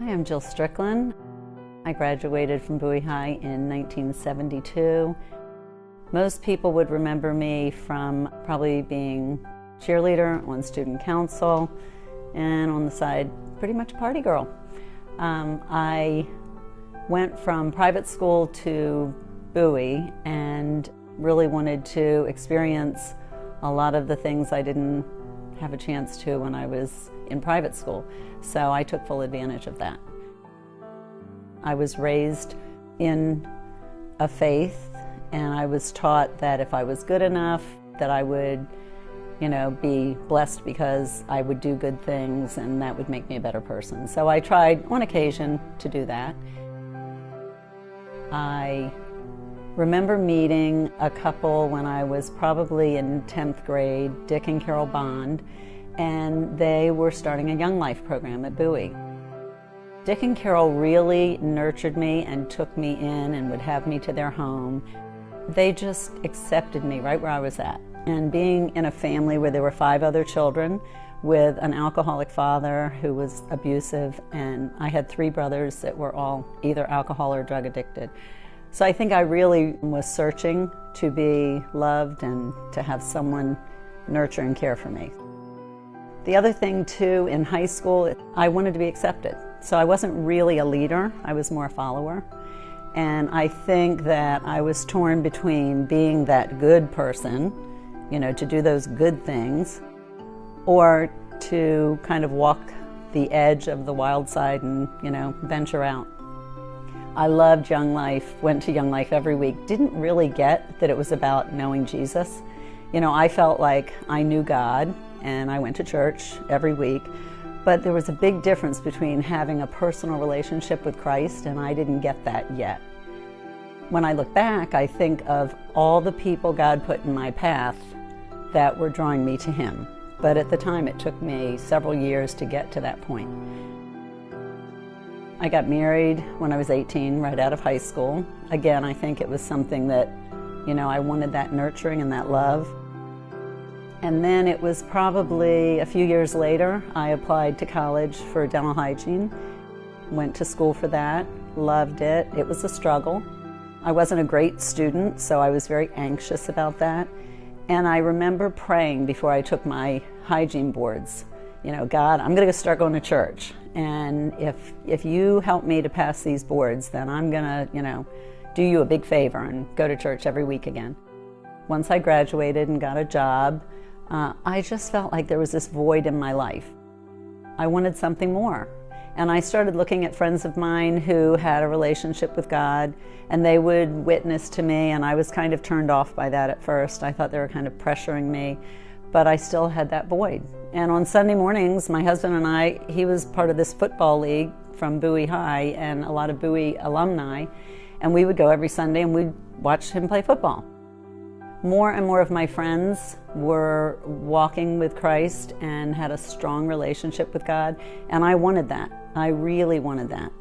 Hi, I'm Jill Strickland. I graduated from Bowie High in 1972. Most people would remember me from probably being cheerleader, on student council, and on the side, pretty much a party girl. I went from private school to Bowie and really wanted to experience a lot of the things I didn't have a chance to when I was in private school. So I took full advantage of that. I was raised in a faith, and I was taught that if I was good enough, that I would, be blessed because I would do good things and that would make me a better person. So I tried on occasion to do that. I remember meeting a couple when I was probably in 10th grade, Dick and Carol Bond, and they were starting a Young Life program at Bowie. Dick and Carol really nurtured me and took me in and would have me to their home. They just accepted me right where I was at. And being in a family where there were 5 other children with an alcoholic father who was abusive, and I had 3 brothers that were all either alcohol or drug addicted. So I think I really was searching to be loved and to have someone nurture and care for me. The other thing too, in high school, I wanted to be accepted. So I wasn't really a leader, I was more a follower. And I think that I was torn between being that good person, to do those good things, or to kind of walk the edge of the wild side and, venture out. I loved Young Life, went to Young Life every week, didn't really get that it was about knowing Jesus. I felt like I knew God, and I went to church every week, but there was a big difference between having a personal relationship with Christ, and I didn't get that yet. When I look back, I think of all the people God put in my path that were drawing me to Him. But at the time, it took me several years to get to that point. I got married when I was 18, right out of high school. Again, I think it was something that, I wanted that nurturing and that love. And then it was probably a few years later, I applied to college for dental hygiene, went to school for that, loved it. It was a struggle. I wasn't a great student, so I was very anxious about that. And I remember praying before I took my hygiene boards, God, I'm going to start going to church. And if you help me to pass these boards, then I'm going to, do you a big favor and go to church every week again. Once I graduated and got a job, I just felt like there was this void in my life. I wanted something more. And I started looking at friends of mine who had a relationship with God, and they would witness to me, and I was kind of turned off by that at first. I thought they were kind of pressuring me, but I still had that void. And on Sunday mornings, my husband and he was part of this football league from Bowie High and a lot of Bowie alumni, and we would go every Sunday and we'd watch him play football. More and more of my friends were walking with Christ and had a strong relationship with God, and I wanted that. I really wanted that.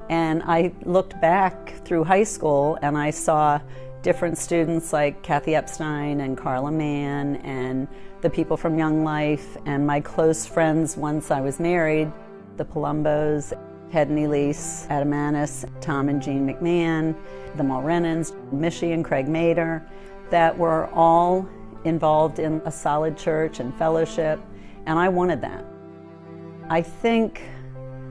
And I looked back through high school and I saw different students like Kathy Epstein and Carla Mann and the people from Young Life, and my close friends once I was married, the Palombos, Ted and Elise Adamanis, Tom and Jean McMahon, the Mulrennans, Mishy and Craig Mader, that were all involved in a solid church and fellowship, and I wanted that. I think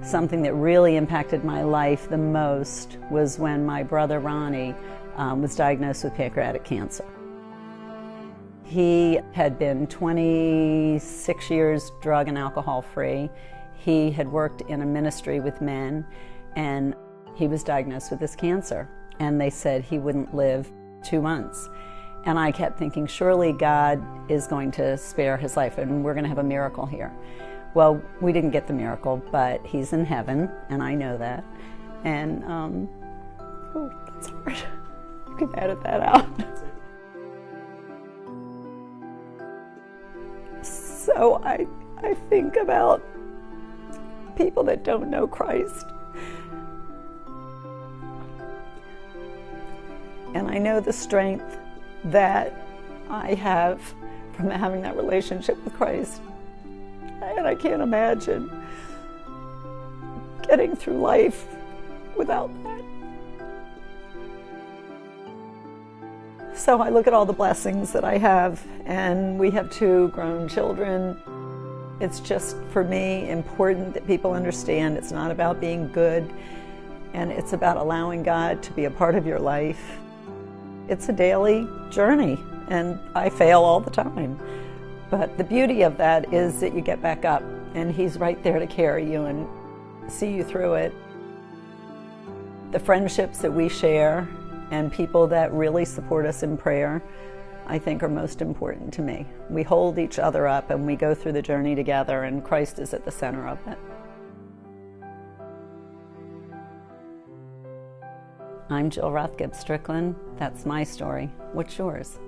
something that really impacted my life the most was when my brother Ronnie was diagnosed with pancreatic cancer. He had been 26 years drug and alcohol free. He had worked in a ministry with men, and he was diagnosed with this cancer, and they said he wouldn't live 2 months. And I kept thinking, surely God is going to spare his life and we're going to have a miracle here. Well, we didn't get the miracle, but he's in heaven, and I know that. And, oh, that's hard. You can edit that out. So I think about people that don't know Christ. And I know the strength that I have from having that relationship with Christ. And I can't imagine getting through life without that. So I look at all the blessings that I have, and we have 2 grown children. It's just, for me, important that people understand it's not about being good, and it's about allowing God to be a part of your life. It's a daily journey, and I fail all the time. But the beauty of that is that you get back up, and He's right there to carry you and see you through it. The friendships that we share and people that really support us in prayer, I think, are most important to me. We hold each other up and we go through the journey together, and Christ is at the center of it. I'm Jill Rothgeb Strickland. That's my story. What's yours?